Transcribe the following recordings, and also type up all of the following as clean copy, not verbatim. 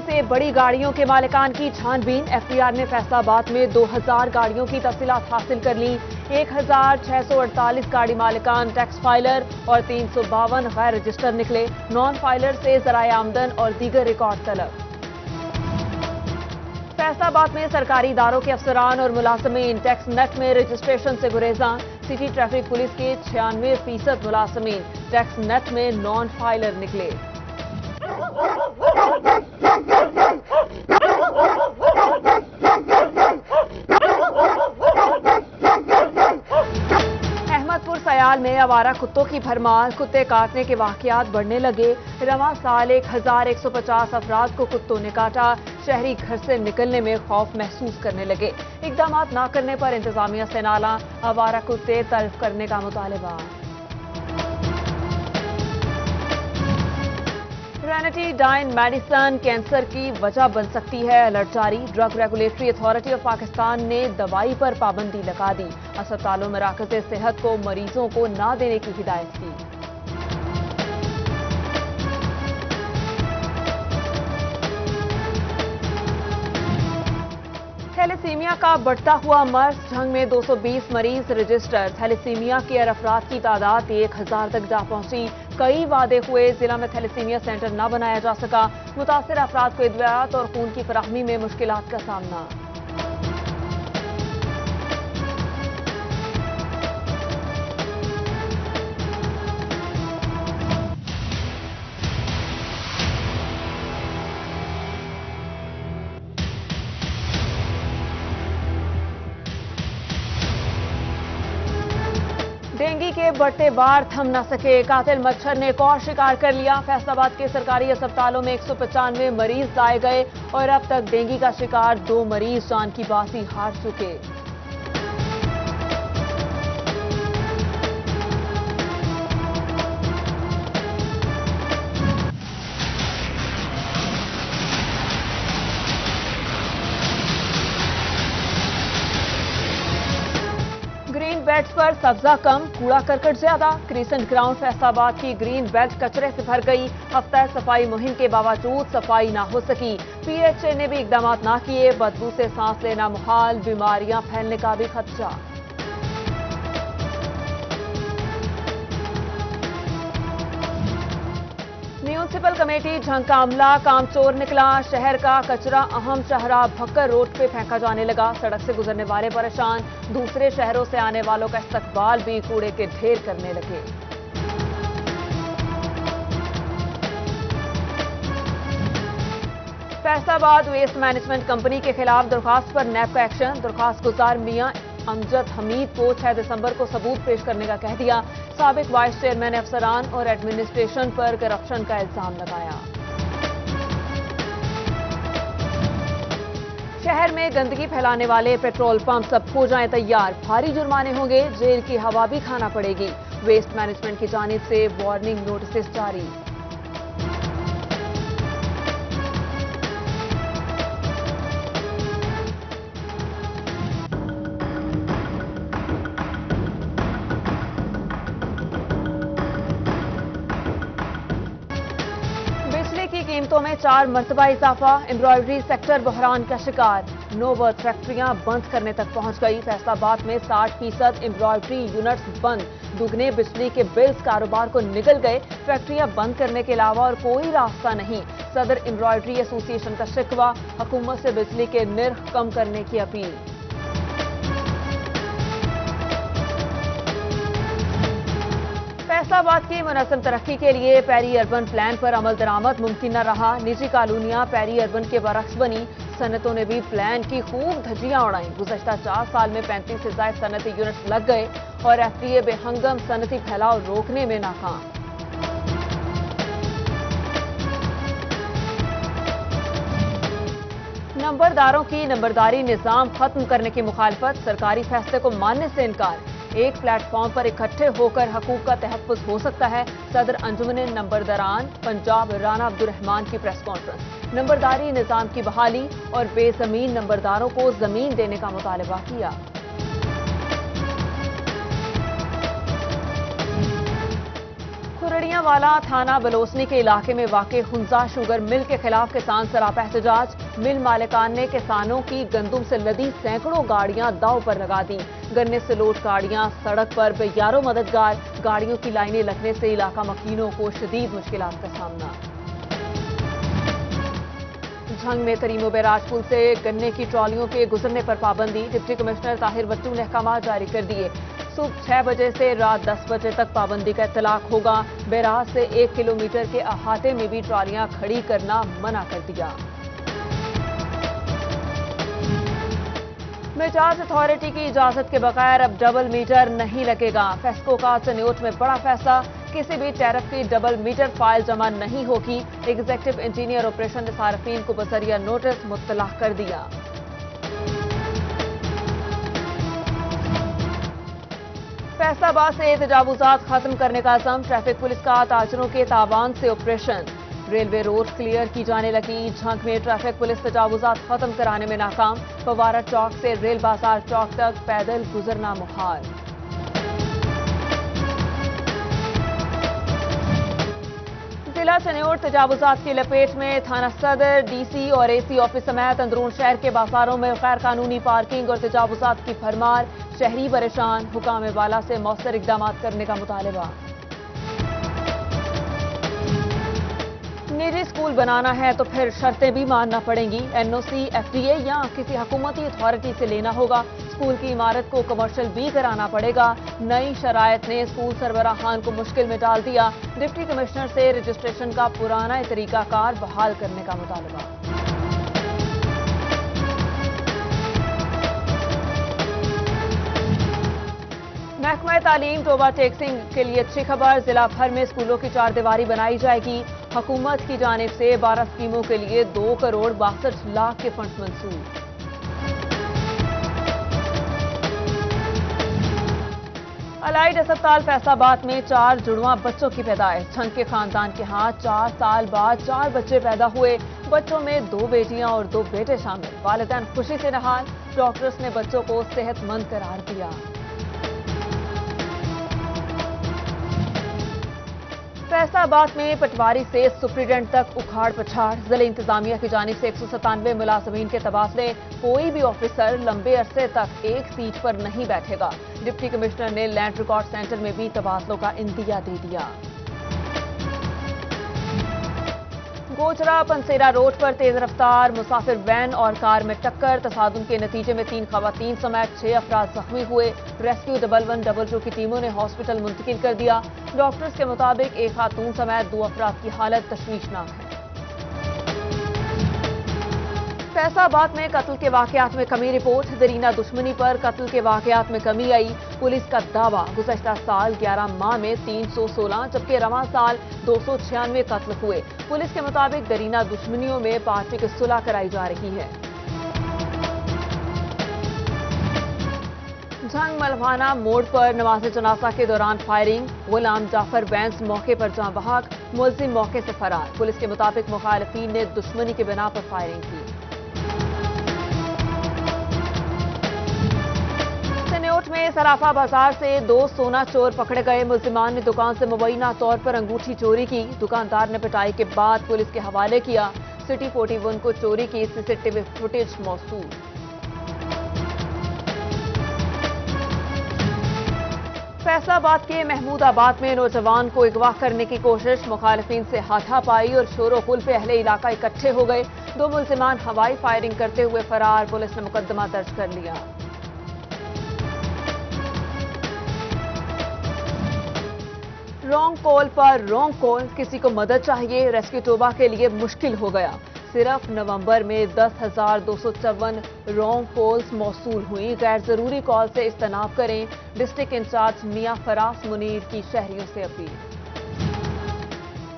से बड़ी गाड़ियों के मालिकान की छानबीन। एफटीआर ने फैसलाबाद में 2000 गाड़ियों की तफसीलात हासिल कर ली। 1648 गाड़ी मालिकान टैक्स फाइलर और 352 गैर रजिस्टर निकले। नॉन फाइलर से ज़राए आमदन और दीगर रिकॉर्ड तलब। फैसलाबाद में सरकारी इदारों के अफसरान और मुलाजमीन टैक्स नेट में रजिस्ट्रेशन से गुरेजा। सिटी ट्रैफिक पुलिस के 96% मुलाजमीन टैक्स नेट में नॉन फाइलर निकले। अहमदपुर सयाल में आवारा कुत्तों की भरमार। कुत्ते काटने के वाकयात बढ़ने लगे। रवां साल 1150 अफराद को कुत्तों ने काटा। शहरी घर से निकलने में खौफ महसूस करने लगे। इकदाम न करने पर इंतजामिया से नाला। आवारा कुत्ते तल्फ करने का मुतालबा। रेनिटीडाइन मेडिसन कैंसर की वजह बन सकती है, अलर्ट जारी। Drug regulatory authority of Pakistan ने दवाई पर पाबंदी लगा दी। अस्पतालों में मराकज़ सेहत को मरीजों को ना देने की हिदायत की। थैलेसीमिया का बढ़ता हुआ मर्ज। जंग में 220 मरीज रजिस्टर। थैलेसीमिया के अफराद की तादाद 1000 तक जा पहुंची। कई वादे हुए, जिला में थैलेसीमिया सेंटर न बनाया जा सका। मुतासिर अफराद को अद्वियात और खून की फराहमी में मुश्किलात का सामना। डेंगू के बढ़ते बाढ़ थम न सके। कातिल मच्छर ने एक और शिकार कर लिया। फैसलाबाद के सरकारी अस्पतालों में 195 मरीज लाए गए और अब तक डेंगू का शिकार 2 मरीज जान की बाजी हार चुके। ग्रीन बेल्ट पर सब्जा कम, कूड़ा करकट ज्यादा। क्रिसेंट ग्राउंड फैसलाबाद की ग्रीन बेल्ट कचरे से भर गई। हफ्ता सफाई मुहिम के बावजूद सफाई ना हो सकी। पीएचए ने भी इकदाम ना किए। बदबू से सांस लेना मुहाल, बीमारियां फैलने का भी खदशा। म्यूनिसिपल कमेटी झंग का अमला कामचोर निकला। शहर का कचरा अहम शहरा भक्कर रोड पे फेंका जाने लगा। सड़क से गुजरने वाले परेशान। दूसरे शहरों से आने वालों का इस्तकबाल भी कूड़े के ढेर करने लगे। फैसलाबाद वेस्ट मैनेजमेंट कंपनी के खिलाफ दरखास्त पर नैब का एक्शन। दरखास्त गुजार मियां अमजद हमीद को 6 दिसंबर को सबूत पेश करने का कह दिया। साबिक वाइस चेयरमैन ने अफसरान और एडमिनिस्ट्रेशन पर करप्शन का इल्जाम लगाया। शहर में गंदगी फैलाने वाले पेट्रोल पंप अब हो जाएं तैयार। भारी जुर्माने होंगे, जेल की हवा भी खाना पड़ेगी। वेस्ट मैनेजमेंट की जानिब से वार्निंग नोटिस जारी। कीमतों में 4 मरतबा इजाफा। एम्ब्रॉयडरी सेक्टर बहरान का शिकार। नोबत फैक्ट्रियां बंद करने तक पहुंच गई। फैसलाबाद में 60% एम्ब्रॉयडरी यूनिट्स बंद। दुगने बिजली के बिल्स कारोबार को निगल गए। फैक्ट्रियां बंद करने के अलावा और कोई रास्ता नहीं। सदर एम्ब्रॉयडरी एसोसिएशन का शिकवा। हुकूमत से बिजली के निर्ख कम करने की अपील। फैसलाबाद की मुनज़्ज़म तरक्की के लिए पेरी अर्बन प्लान पर अमल दरामद मुमकिन न रहा। निजी कॉलोनियां पेरी अर्बन के बरक्स बनी। सनतों ने भी प्लान की खूब धज्जियां उड़ाई। गुज़श्ता 4 साल में 35 से ज़ायद सनती यूनिट्स लग गए और एफडीए बेहंगम सनती फैलाव रोकने में नाकाम। नंबरदारों की नंबरदारी निजाम खत्म करने की मुखालफत। सरकारी फैसले को मानने से इनकार। एक प्लेटफॉर्म पर इकट्ठे होकर हकूक का तहफ़्फ़ुज़ हो सकता है। सदर अंजुमन नंबरदारान पंजाब राना अब्दुर्रहमान की प्रेस कॉन्फ्रेंस। नंबरदारी निजाम की बहाली और बेजमीन नंबरदारों को जमीन देने का मुतालबा किया। گڑیاں والا تھانہ بلوسنی کے علاقے میں واقع ہنزا شوگر مل کے خلاف کسان سراپا احتجاج۔ مل مالکان نے کسانوں کی گندم سے لدی سینکڑوں گاڑیاں داؤ پر لگا دی۔ گنے سے لوڈ گاڑیاں سڑک پر بے یارو مددگار، گاڑیوں کی لائنیں لگنے سے علاقہ مکینوں کو شدید مشکلات کا سامنا۔ جھنگ میں تریم و بیراج پل سے گنے کی ٹرالیوں کے گزرنے پر پابندی۔ ڈپٹی کمشنر طاہر بٹو نے احکامات جاری کر دیے۔ صبح 6 بجے سے رات 10 بجے تک پابندی کا اطلاق ہوگا۔ بیراج سے 1 کلومیٹر کے احاطے میں بھی ٹرالیاں کھڑی کرنا منع کر دیا۔ میچارج اتھارٹی کی اجازت کے بغیر اب ڈبل میٹر نہیں لگے گا۔ فیسکو کا چنیوٹ میں بڑا فیصلہ، کسی بھی ٹیرف کی ڈبل میٹر فائل جمع نہیں ہوگی۔ ایگزیکٹو انجینئر آپریشن نے صارفین کو بذریعہ نوٹس مطلع کر دیا۔ فیصل آباد سے تجاوزات ختم کرنے کا عزم، ٹریفک پولیس کا تاجروں کے تعاون سے آپریشن۔ ریلوے روڈ کلیئر کی جانے لگی۔ جھنگ میں ٹریفک پولیس تجاوزات ختم کرانے میں ناکام۔ فوارہ چوک سے ریل بازار چوک تک پیدل گزرنا محال۔ ضلع چنیوٹ تجاوزات کی لپیٹ میں، تھانہ صدر، ڈی سی اور اے سی آفس سمیت اندرون شہر کے بازاروں میں غیر قانونی پارکنگ اور تجاوزات کی بھرمار، شہری پریشان، حکام والا سے مؤثر اقدامات کرنے کا مطالبہ۔ نجی اسکول بنانا ہے تو پھر شرطیں بھی ماننا پڑیں گی۔ N O C F D A یا کسی حکومتی اتھارٹی سے لینا ہوگا۔ اسکول کی عمارت کو کمرشل بھی کرانا پڑے گا۔ نئی شرائط نے اسکول سربراہان کو مشکل میں ڈال دیا۔ ڈپٹی کمشنر سے رجسٹریشن کا پرانا طریقہ کار بحال کرنے کا مطالبہ۔ محکمہ تعلیم ٹوبہ ٹیکسنگ کے لیے اچھی خبر، ضلع بھر میں اسکولوں کی 4 دیواری بنائی جائے گی۔ حکومت کی جانب سے 12 اسکیموں کے لیے 2 کروڑ 62 لاکھ کے فنڈز منظور۔ الائڈ ہسپتال فیصل آباد میں 4 جڑواں بچوں کی پیدائش۔ جھنگ کے خاندان کے ہاں 4 سال بعد 4 بچے پیدا ہوئے۔ بچوں میں 2 بیٹیاں اور 2 بیٹے شامل۔ والدین خوشی سے نہال، ڈاکٹرز نے بچوں کو صحت مند قرار دیا۔ فیصل آباد میں پٹواری سے سپرنٹنڈنٹ تک اکھاڑ پچھاڑ، ضلع انتظامیہ کی جانب سے 197 ملازمین کے تبادلے، کوئی بھی آفیسر لمبے عرصے تک ایک سیٹ پر نہیں بیٹھے گا۔ ڈپٹی کمشنر نے لینڈ ریکارڈ سینٹر میں بھی تبادلوں کا عندیہ دے دیا۔ گوجرا پنسیرا روڈ پر تیز رفتار مسافر وین اور کار میں ٹکر، تصادم کے نتیجے میں 3 خواتین سمیت 6 افراد زخمی ہوئے۔ ریسکیو 1122 کی ٹیموں نے ہاسپٹل منتقل کر دیا۔ ڈاکٹرز کے مطابق ایک خاتون سمیت 2 افراد کی حالت تشویشناک ہے۔ فیصل آباد میں قتل کے واقعات میں کمی رپورٹ، درینہ دشمنی پر قتل کے واقعات میں کمی آئی۔ پولیس کا دعویٰ گزشتہ سال 11 ماہ میں 316 جبکہ رواں سال 296 قتل ہوئے۔ پولیس کے مطابق درینہ دشمنیوں میں پارٹی کی صلح کرائی جا رہی ہے۔ جھنگ ملوانہ موڑ پر نماز جنازہ کے دوران فائرنگ، غلام جعفر بینس موقع پر جاں بحق، ملزم موقع سے فرار۔ پولیس کے مطابق مخالفین نے دشمنی کی بنا پر فائرنگ کی۔ چنیوٹ میں صرافہ بازار سے 2 سونا چور پکڑے گئے۔ ملزمان نے دکان سے مبینہ طور پر انگوٹھی چوری کی۔ دکاندار نے پٹائی کے بعد پولیس کے حوالے کیا۔ سٹی 41 کو چوری کی سی ٹی وی فوٹیج موصول۔ فیصل آباد کے محمود آباد میں نوجوان کو اغوا کرنے کی کوشش، مخالفین سے ہاتھا پائی اور شور و غل پہ اہل علاقہ اکٹھے ہو گئے۔ 2 ملزمان ہوائی فائرنگ کرتے ہوئے فرار، پولیس نے مقدمہ درج کر لیا۔ رانگ کال پر رانگ کال، کسی کو مدد چاہیے، ریسکیو ٹوبہ کے لیے مشکل ہو گیا۔ صرف نومبر میں 10,254 رانگ کالز موصول ہوئی۔ غیر ضروری کال سے اجتناب کریں، ڈسٹرکٹ انچارج میاں فراز منیر کی شہریوں سے اپیل۔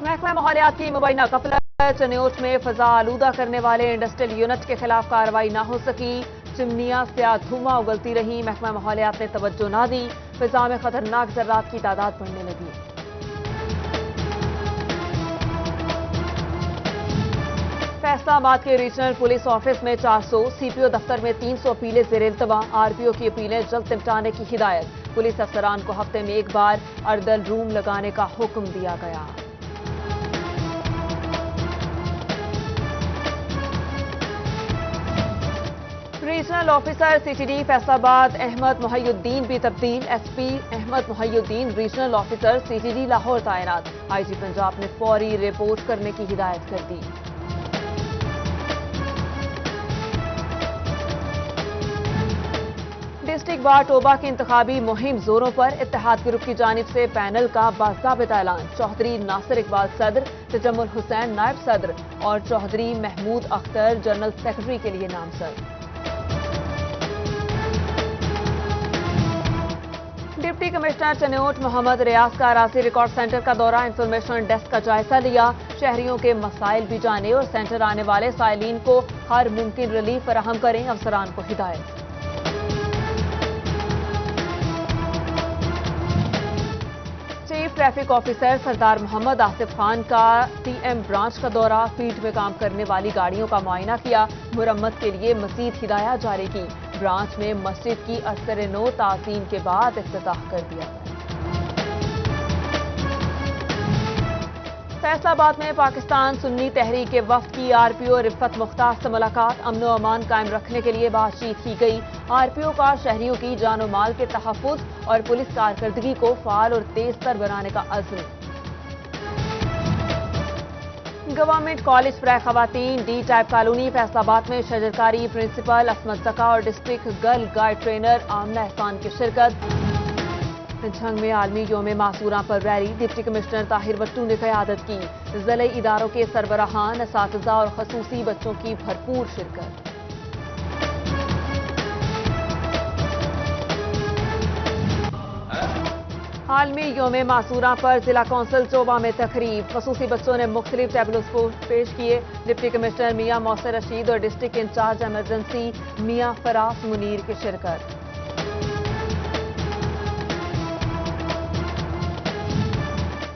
محکمہ ماحولیات کی مبینہ غفلت، چنیوٹ میں فضا آلودہ کرنے والے انڈسٹریل یونٹ کے خلاف کارروائی نہ ہو سکی۔ چمنیاں سیاہ دھواں اگلتی رہی، محکمہ ماحولیات نے توجہ نہ دی، فضا میں خطرناک ذرات کی تعداد بڑھنے لگی۔ फैसला आबाद के रीजनल पुलिस ऑफिस में 400, सीपीओ दफ्तर में 300 अपीलें ज़ेर इल्तवा, आरपीओ की अपीलें जल्द निपटाने की हिदायत। पुलिस अफसरान को हफ्ते में एक बार अर्दल रूम लगाने का हुक्म दिया गया। Regional officer CTD Faisalabad Ahmed Mohiuddin भी तब्दील, SP Ahmed Mohiuddin regional officer CTD Lahore तैनात। आईजी पंजाब ने फौरी रिपोर्ट करने की हिदायत कर दी। डिस्ट्रिक्ट बार टोबा की इंतखाबी मुहिम जोरों पर, इत्तेहाद ग्रुप की जानिब से पैनल का बाज़ाबिता ऐलान। चौधरी नासिर इकबाल सदर, तजम्मुल हुसैन नायब सदर और चौधरी महमूद अख्तर जनरल सेक्रेटरी के लिए नामजद। डिप्टी कमिश्नर चन्योट मोहम्मद रियाज का राजी रिकॉर्ड सेंटर का दौरा, इंफॉर्मेशन डेस्क का जायजा लिया, शहरियों के मसाइल भी जाने और सेंटर आने वाले साइलिन को हर मुमकिन रिलीफ फराहम करें, अफसरान को हिदायत। चीफ ट्रैफिक ऑफिसर सरदार मोहम्मद आसिफ खान का टीएम ब्रांच का दौरा, फील्ड में काम करने वाली गाड़ियों का मुआयना किया, मुरम्मत के लिए मजीद हिदायत जारी की। ब्रांच में मस्जिद की अरसर नो ताज़ीम के बाद इफ्तिताह कर दिया गया। फैसलाबाद में पाकिस्तान सुन्नी तहरीक के वफ्द की आरपीओ रिफत मुख्तार से मुलाकात, अमन व अमान कायम रखने के लिए बातचीत की गई। आरपीओ का शहरियों की जानो माल के तहफ़्फ़ुज़ और पुलिस कारकर्दगी को फाल और तेज तर बनाने का अज़्म। गवर्नमेंट कॉलेज फराए खवातीन डी टाइप कॉलोनी फैसलाबाद में शजरकारी प्रिंसिपल असमत ज़का और डिस्ट्रिक्ट गर्ल गाइड ट्रेनर आमना एहसान की शिरकत। झंग में आलमी योम मासूरा पर रैली, डिप्टी कमिश्नर ताहिर बट्टू ने क़यादत की। ज़िले इदारों के सरबराहान, असातिज़ा और खसूसी बच्चों की भरपूर शिरकत। आलमी योम मासूरा पर जिला कौंसिल चोबा में तकरीब, खसूसी बच्चों ने मुख्तलिफ टैबलों पेश किए। डिप्टी कमिश्नर मियां मौसर रशीद और डिस्ट्रिक्ट इंचार्ज एमरजेंसी मियां फरास मुनीर की शिरकत।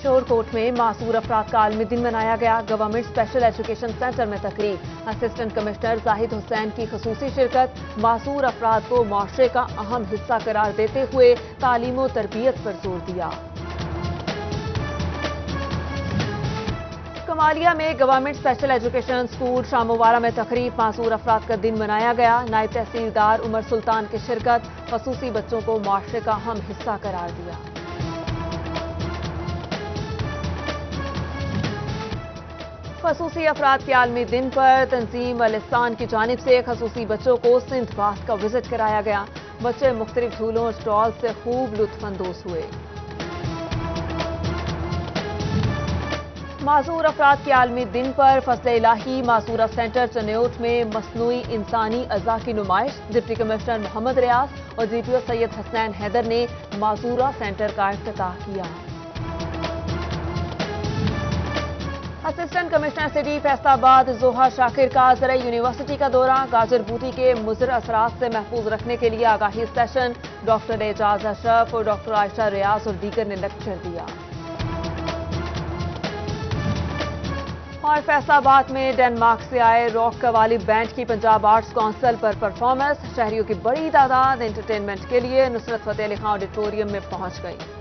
शोरकोट में मासूर अफराद का आलमी दिन मनाया गया, गवर्नमेंट स्पेशल एजुकेशन सेंटर में तकरीब, असिस्टेंट कमिश्नर जाहिद हुसैन की खसूसी शिरकत। मासूर अफराद को माशरे का अहम हिस्सा करार देते हुए तालीम व तरबियत पर जोर दिया। कमालिया में गवर्नमेंट स्पेशल एजुकेशन स्कूल शामोवारा में तकरीब, मासूर अफराद का दिन मनाया गया, नायब तहसीलदार उमर सुल्तान की शिरकत, खसूसी बच्चों को माशरे का अहम हिस्सा करार दिया। खसूसी अफराद के आलमी दिन पर तंजीम अल-इहसान की जानिब से खसूसी बच्चों को सिंध बाग का विजिट कराया गया। बच्चे मुख्तलिफ झूलों और स्टॉल से खूब लुत्फानंदोज हुए। मासूर अफराद के आलमी दिन पर फजल इलाही मासूरा सेंटर चन्योट में मसनूई इंसानी अज़ा की नुमाइश, डिप्टी कमिश्नर मोहम्मद रियाज और जीपीओ सैयद हसनैन हैदर ने मासूरा सेंटर का इफ्तिताह किया। असिस्टेंट कमिश्नर सिटी फैसलाबाद जोहा शाकिर का ज़राई यूनिवर्सिटी का दौरा, गाजर बूटी के मुज़र असरात से महफूज रखने के लिए आगाही सेशन, डॉक्टर एजाज अशरफ और डॉक्टर आयशा रियाज और दीगर ने लेक्चर दिया। और फैसलाबाद में डेनमार्क से आए रॉक कवाली बैंड की पंजाब आर्ट्स काउंसिल पर परफॉर्मेंस, शहरियों की बड़ी तादाद एंटरटेनमेंट के लिए नुसरत फतेह अली खां ऑडिटोरियम में पहुंच गई।